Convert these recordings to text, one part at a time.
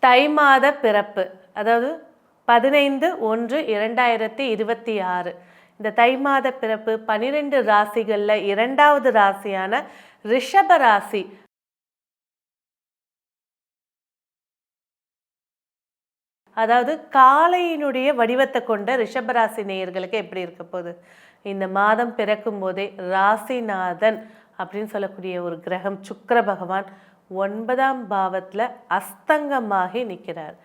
தை மாத பிறப்பு, அதாவது 15/1/2026. இந்த தை மாத பிறப்பு 12 ராசிகளில் இரண்டாவது ராசியான ரிஷப ராசி, அதாவது காளையினுடைய வடிவத்தை கொண்ட ரிஷபராசி நேயர்களுக்கு எப்படி இருக்க போகுது? இந்த மாதம் பிறக்கும் போதே ராசிநாதன் அப்படின்னு சொல்லக்கூடிய ஒரு கிரகம் சுக்கிர பகவான் 9ஆம் பாவத்தில் அஸ்தங்கமாகி நிற்கிறார்.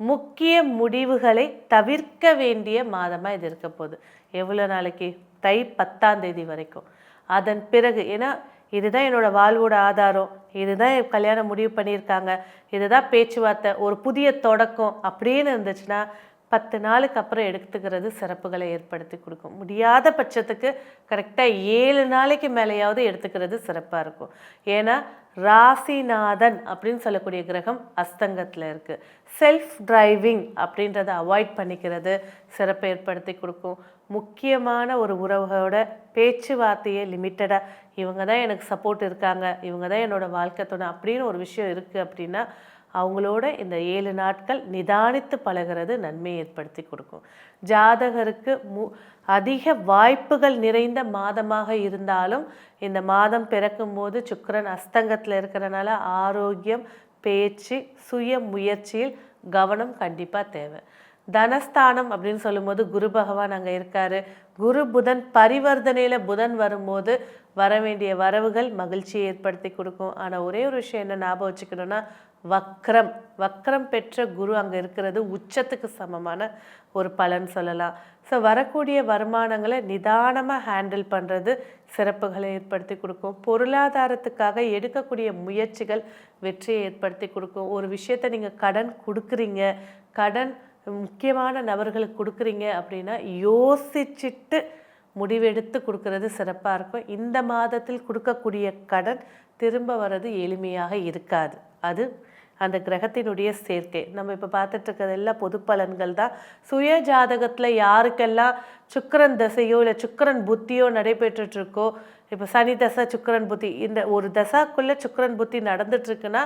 முக்கிய முடிவுகளை தவிர்க்க வேண்டிய மாதமாக இது இருக்க போகுது. எவ்வளோ நாளைக்கு? தை 10ஆம் தேதி வரைக்கும். அதன் பிறகு, ஏன்னா இதுதான் என்னோட வாழ்வோட ஆதாரம், இதுதான் கல்யாணம் முடிவு பண்ணியிருக்காங்க, இதுதான் பேச்சுவார்த்தை, ஒரு புதிய தொடக்கம் அப்படின்னு இருந்துச்சுன்னா 10 நாளுக்கு அப்புறம் எடுத்துக்கிறது சிறப்புகளை ஏற்படுத்தி கொடுக்கும். முடியாத பட்சத்துக்கு கரெக்டாக 7 நாளைக்கு மேலேயாவது எடுத்துக்கிறது சிறப்பாக இருக்கும். ஏன்னா ராசிநாதன் அப்படின்னு சொல்லக்கூடிய கிரகம் அஸ்தங்கத்தில் இருக்குது. செல்ஃப் டிரைவிங் அப்படின்றத அவாய்ட் பண்ணிக்கிறது சிறப்பை ஏற்படுத்தி கொடுக்கும். முக்கியமான ஒரு உறவுகளோட பேச்சுவார்த்தையை லிமிட்டடாக, இவங்க தான் எனக்கு சப்போர்ட் இருக்காங்க, இவங்க தான் என்னோட வாழ்க்கை துணை அப்படின்னு ஒரு விஷயம் இருக்குது அப்படின்னா அவங்களோட இந்த 7 நாட்கள் நிதானித்து பழகிறது நன்மையை ஏற்படுத்தி கொடுக்கும். ஜாதகருக்கு அதிக வாய்ப்புகள் நிறைந்த மாதமாக இருந்தாலும் இந்த மாதம் பிறக்கும்போது சுக்கிரன் அஸ்தங்கத்தில் இருக்கிறனால ஆரோக்கியம், பேச்சு, சுய முயற்சியில் கவனம் கண்டிப்பாக தேவை. தனஸ்தானம் அப்படின்னு சொல்லும்போது குரு பகவான் அங்கே இருக்காரு. குரு புதன் பரிவர்த்தனையில் புதன் வரும்போது வர வேண்டிய வரவுகள் மகிழ்ச்சியை ஏற்படுத்தி கொடுக்கும். ஆனால் ஒரே ஒரு விஷயம் என்ன ஞாபகம் வச்சுக்கணும்னா, வக்ரம் பெற்ற குரு அங்கே இருக்கிறது உச்சத்துக்கு சமமான ஒரு பலன் சொல்லலாம். ஸோ வரக்கூடிய வருமானங்களை நிதானமாக ஹேண்டில் பண்ணுறது சிறப்புகளை ஏற்படுத்தி கொடுக்கும். பொருளாதாரத்துக்காக எடுக்கக்கூடிய முயற்சிகள் வெற்றியை ஏற்படுத்தி கொடுக்கும். ஒரு விஷயத்தை நீங்கள் கடன் கொடுக்குறீங்க, கடன் முக்கியமான நபர்களுக்கு கொடுக்குறீங்க அப்படின்னா யோசிச்சுட்டு முடிவெடுத்து கொடுக்கறது சிறப்பாக இருக்கும். இந்த மாதத்தில் கொடுக்கக்கூடிய கடன் திரும்ப வர்றது எளிமையாக இருக்காது. அது அந்த கிரகத்தினுடைய சேர்க்கை. நம்ம இப்போ பார்த்துட்டு இருக்கிறது எல்லாம் பொது பலன்கள் தான். சுய ஜாதகத்தில் யாருக்கெல்லாம் சுக்கிரன் தசையோ இல்லை சுக்கிரன் புத்தியோ நடைபெற்றுட்ருக்கோ, இப்போ சனி தசை சுக்கிரன் புத்தி, இந்த ஒரு தசாக்குள்ளே சுக்கிரன் புத்தி நடந்துட்டுருக்குன்னா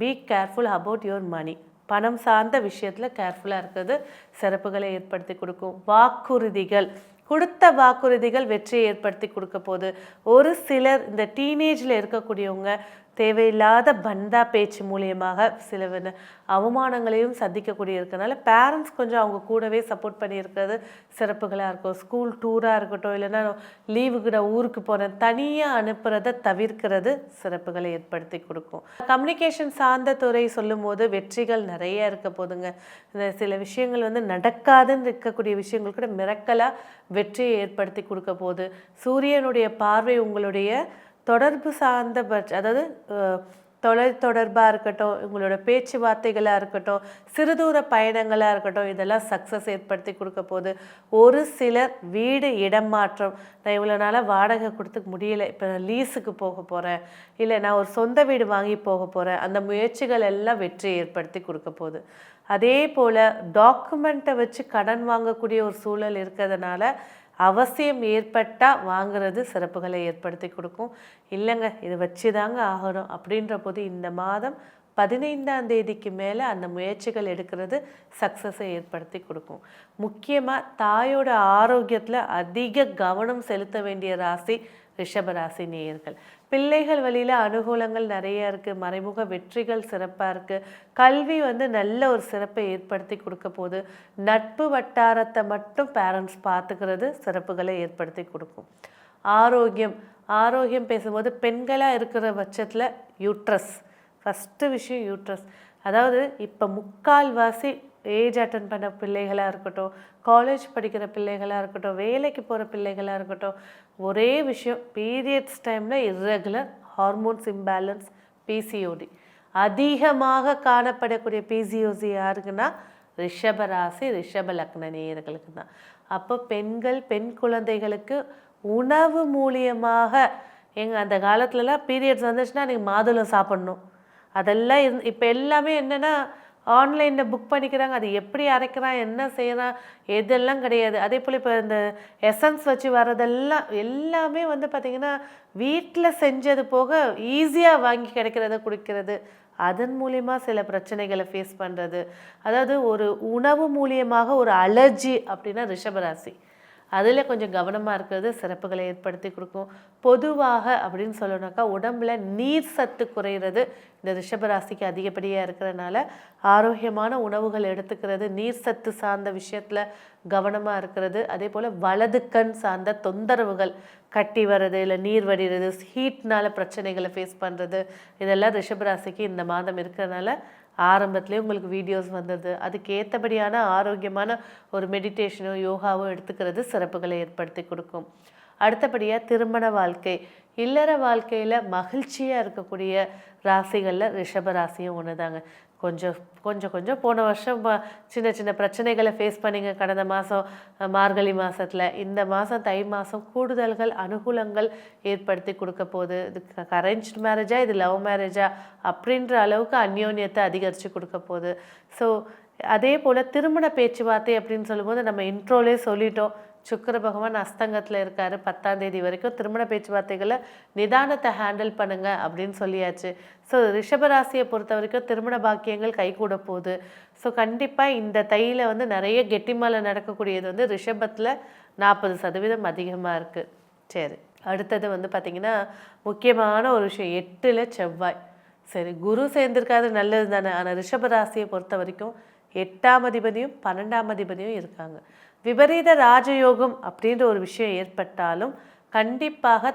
be careful about your money. பணம் சார்ந்த விஷயத்தில் கேர்ஃபுல்லாக இருக்கிறது சிறப்புகளை ஏற்படுத்தி கொடுக்கும். வாக்குறுதிகள், கொடுத்த வாக்குறுதிகள் வெற்றியை ஏற்படுத்தி கொடுக்க போகுது. ஒரு சிலர் இந்த டீனேஜில் இருக்கக்கூடியவங்க தேவையில்லாத பந்தா பேச்சு மூலியமாக சில அவமானங்களையும் சந்திக்கக்கூடிய இருக்கிறனால பேரண்ட்ஸ் கொஞ்சம் அவங்க கூடவே சப்போர்ட் பண்ணியிருக்கிறது சிறப்புகளாக இருக்கும். ஸ்கூல் டூராக இருக்கட்டும், இல்லைன்னா லீவுக்கு நான் ஊருக்கு போகிறேன், தனியாக அனுப்புறதை தவிர்க்கிறது சிறப்புகளை ஏற்படுத்தி கொடுக்கும். கம்யூனிகேஷன் சார்ந்த துறை சொல்லும் போது வெற்றிகள் நிறைய இருக்க போதுங்க. இந்த சில விஷயங்கள் நடக்காதுன்னு இருக்கக்கூடிய விஷயங்கள் கூட மிரக்கலாக வெற்றியை ஏற்படுத்தி கொடுக்க போகுது. சூரியனுடைய பார்வை உங்களுடைய தொடர்பு சார்ந்த அதாவது தொடர்பாக இருக்கட்டும், உங்களோட பேச்சுவார்த்தைகளாக இருக்கட்டும், சிறுதூர பயணங்களாக இருக்கட்டும், இதெல்லாம் சக்ஸஸ் ஏற்படுத்தி கொடுக்க போகுது. ஒரு சிலர் வீடு இடம் மாற்றம், நான் இவ்வளோ நாளாக வாடகை கொடுத்துக்க முடியலை, இப்போ நான் லீஸுக்கு போக போகிறேன், இல்லை நான் ஒரு சொந்த வீடு வாங்கி போக போகிறேன், அந்த முயற்சிகள் எல்லாம் வெற்றியை ஏற்படுத்தி கொடுக்க போகுது. அதே போல் டாக்குமெண்ட்டை வச்சு கடன் வாங்கக்கூடிய ஒரு சூழல் இருக்கிறதுனால அவசியம் ஏற்பட்டால் வாங்கிறது சிறப்புகளை ஏற்படுத்தி கொடுக்கும். இல்லைங்க இது வச்சு தாங்க ஆகணும் அப்படின்ற போது இந்த மாதம் 15ஆம் தேதிக்கு மேலே அந்த முயற்சிகள் எடுக்கிறது சக்ஸஸை ஏற்படுத்தி கொடுக்கும். முக்கியமாக தாயோட ஆரோக்கியத்தில் அதிக கவனம் செலுத்த வேண்டிய ராசி ரிஷபராசி நேயர்கள். பிள்ளைகள் வழியில் அனுகூலங்கள் நிறைய இருக்குது, மறைமுக வெற்றிகள் சிறப்பாக இருக்குது. கல்வி நல்ல ஒரு சிறப்பை ஏற்படுத்தி கொடுக்க போகுது. நட்பு வட்டாரத்தை மட்டும் பேரண்ட்ஸ் பார்த்துக்கிறது சிறப்புகளை ஏற்படுத்தி கொடுக்கும். ஆரோக்கியம் பேசும்போது பெண்களாக இருக்கிற பட்சத்தில் யூட்ரஸ், ஃபஸ்ட்டு விஷயம் யூட்ரஸ். அதாவது இப்போ முக்கால்வாசி ஏஜ் அட்டன் பண்ண பிள்ளைகளாக இருக்கட்டும், காலேஜ் படிக்கிற பிள்ளைகளாக இருக்கட்டும், வேலைக்கு போகிற பிள்ளைகளாக இருக்கட்டும், ஒரே விஷயம், பீரியட்ஸ் டைமில் இர்ரெகுலர், ஹார்மோன்ஸ் இம்பேலன்ஸ், பிசிஓடி அதிகமாக காணப்படக்கூடிய பிசிஓசி யாருக்குன்னா ரிஷபராசி ரிஷப லக்ன நேயர்களுக்கு தான். அப்போ பெண் குழந்தைகளுக்கு உணவு மூலியமாக, அந்த காலத்துலலாம் பீரியட்ஸ் வந்துச்சுன்னா நீங்கள் மாதுளம் சாப்பிட்ணும், அதெல்லாம் இப்போ எல்லாமே என்னென்னா ஆன்லைனில் புக் பண்ணிக்கிறாங்க. அது எப்படி அரைக்கிறான், என்ன செய்யறான், எதெல்லாம் கிடையாது. அதே போல் இப்போ இந்த எசன்ஸ் வச்சு வர்றதெல்லாம் எல்லாமே பார்த்திங்கன்னா வீட்டில் செஞ்சது போக ஈஸியாக வாங்கி கிடைக்கிறத குடிக்கிறது அதன் மூலியமா சில பிரச்சனைகளை ஃபேஸ் பண்ணுறது. அதாவது ஒரு உணவு மூலியமாக ஒரு அலர்ஜி அப்படின்னா ரிஷபராசி. அதில் கொஞ்சம் கவனமாக இருக்கிறது சிறப்புகளை ஏற்படுத்தி கொடுக்கும். பொதுவாக அப்படின்னு சொல்லணும்னாக்கா உடம்புல நீர் சத்து குறையிறது இந்த ரிஷபராசிக்கு அதிகப்படியாக இருக்கிறனால ஆரோக்கியமான உணவுகள் எடுத்துக்கிறது, நீர் சத்து சார்ந்த விஷயத்தில் கவனமாக இருக்கிறது, அதே போல் வலது கண் சார்ந்த தொந்தரவுகள், கட்டி வர்றது இல்லை நீர் வடிகிறது, ஹீட்னால பிரச்சனைகளை ஃபேஸ் பண்ணுறது, இதெல்லாம் ரிஷபராசிக்கு இந்த மாதம் இருக்கிறதுனால ஆரம்பத்துலேயே உங்களுக்கு வீடியோஸ் வந்தது. அதுக்கு ஏற்றபடியான ஆரோக்கியமான ஒரு மெடிடேஷனோ யோகாவோ எடுத்துக்கிறது சிறப்புகளை ஏற்படுத்தி கொடுக்கும். அடுத்தபடியாக திருமண வாழ்க்கை, இல்லற வாழ்க்கையில் மகிழ்ச்சியாக இருக்கக்கூடிய ராசிகளில் ரிஷப ராசியும் ஒன்று தாங்க. கொஞ்சம் கொஞ்சம் கொஞ்சம் போன வருஷம் சின்ன சின்ன பிரச்சனைகளை ஃபேஸ் பண்ணிங்க கடந்த மாதம் மார்கழி மாதத்தில். இந்த மாதம் தை மாதம் கூடுதல்கள் அனுகூலங்கள் ஏற்படுத்தி கொடுக்க போகுது. இது அரேஞ்ச்டு மேரேஜா இது லவ் மேரேஜா அப்படின்ற அளவுக்கு அந்யோன்யத்தை அதிகரித்து கொடுக்க போகுது. ஸோ அதே போல் திருமண பேச்சுவார்த்தை அப்படின்னு சொல்லும்போது நம்ம இன்ட்ரோலே சொல்லிட்டோம், சுக்கிர பகவான் அஸ்தங்கத்தில் இருக்கார். 10ஆம் தேதி வரைக்கும் திருமண பேச்சுவார்த்தைகளை நிதானத்தை ஹேண்டில் பண்ணுங்க அப்படின்னு சொல்லியாச்சு. ஸோ ரிஷபராசியை பொறுத்த வரைக்கும் திருமண பாக்கியங்கள் கைகூட போகுது. ஸோ கண்டிப்பாக இந்த தையில் நிறைய கெட்டிமலை நடக்கக்கூடியது ரிஷபத்தில் 40% அதிகமாக இருக்குது. சரி, அடுத்தது பார்த்திங்கன்னா முக்கியமான ஒரு விஷயம், 8ல் செவ்வாய். சரி, குரு சேர்ந்திருக்காது நல்லது தானே. ஆனால் ரிஷபராசியை பொறுத்த வரைக்கும் 8ஆம் அதிபதியும் 12ஆம் அதிபதியும் இருக்காங்க. விபரீத ராஜயோகம் அப்படின்ற ஒரு விஷயம் ஏற்பட்டாலும் கண்டிப்பாக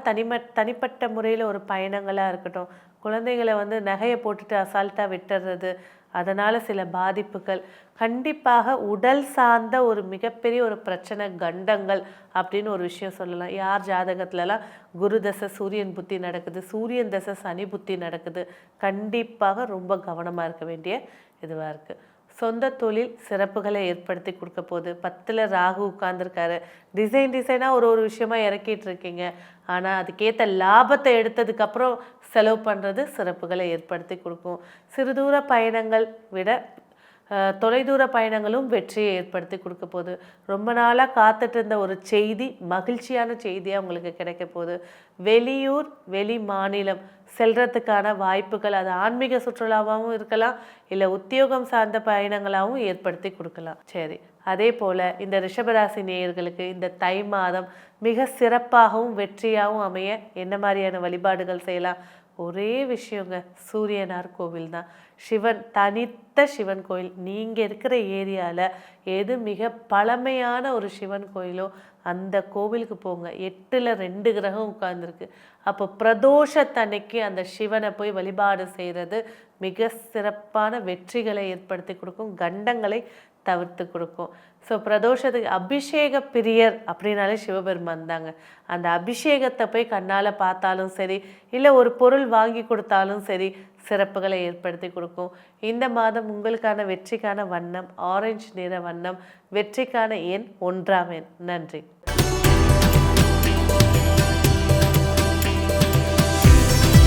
தனிப்பட்ட முறையில் ஒரு பயணங்களாக இருக்கட்டும், குழந்தைகளை நகையை போட்டுட்டு அசால்ட்டாக விட்டுறது, அதனால் சில பாதிப்புகள், கண்டிப்பாக உடல் சார்ந்த ஒரு மிகப்பெரிய ஒரு பிரச்சனை, கண்டங்கள் அப்படின்னு ஒரு விஷயம் சொல்லலாம். யார் ஜாதகத்துலலாம் குரு தசை சூரியன் புத்தி நடக்குது, சூரியன் தசை சனி புத்தி நடக்குது, கண்டிப்பாக ரொம்ப கவனமாக இருக்க வேண்டிய இதுவாக இருக்குது. சொந்த தொழில் சிறப்புகளை ஏற்படுத்தி கொடுக்க போகுது. 10ல் ராகு உட்கார்ந்துருக்காரு. டிசைனாக ஒரு விஷயமா இறக்கிட்டு இருக்கீங்க, ஆனால் அதுக்கேற்ற லாபத்தை எடுத்ததுக்கப்புறம் செலவு பண்ணுறது சிறப்புகளை ஏற்படுத்தி கொடுக்கும். சிறுதூர பயணங்கள் விட தொலைதூர பயணங்களும் வெற்றியை ஏற்படுத்தி கொடுக்க போகுது. ரொம்ப நாளாக காத்துட்டு இருந்த ஒரு செய்தி, மகிழ்ச்சியான செய்தியாக உங்களுக்கு கிடைக்க போகுது. வெளியூர் வெளி மாநிலம் செல்றதுக்கான வாய்ப்புகள், அது ஆன்மீக சுற்றுலாவாகவும் இருக்கலாம், இல்லை உத்தியோகம் சார்ந்த பயணங்களாகவும் ஏற்படுத்தி கொடுக்கலாம். சரி, அதே போல் இந்த ரிஷபராசி நேயர்களுக்கு இந்த தை மாதம் மிக சிறப்பாகவும் வெற்றியாகவும் அமைய என்ன மாதிரியான வழிபாடுகள் செய்யலாம்? ஒரே விஷயங்க, சூரியனார் கோவில் தான். சிவன், தனித்த சிவன் கோயில். நீங்கள் இருக்கிற ஏரியாவில் எது மிக பழமையான ஒரு சிவன் கோயிலோ அந்த கோவிலுக்கு போங்க. 8ல் 2 கிரகம் உட்கார்ந்துருக்கு. அப்போ பிரதோஷத்தன்னைக்கு அந்த சிவனை போய் வழிபாடு செய்கிறது மிக சிறப்பான வெற்றிகளை ஏற்படுத்தி கொடுக்கும், கண்டங்களை தவிர்த்து கொடுக்கும். ஸோ பிரதோஷத்துக்கு அபிஷேக பிரியர் அப்படின்னாலே சிவபெருமான் தாங்க. அந்த அபிஷேகத்தை போய் கண்ணால் பார்த்தாலும் சரி, இல்லை ஒரு பொருள் வாங்கி கொடுத்தாலும் சரி, சிறப்புகளை ஏற்படுத்தி கொடுக்கும். இந்த மாதம் உங்களுக்கான வெற்றிக்கான வண்ணம் ஆரஞ்சு நிற வண்ணம், வெற்றிக்கான எண் 1ஆம் எண். நன்றி.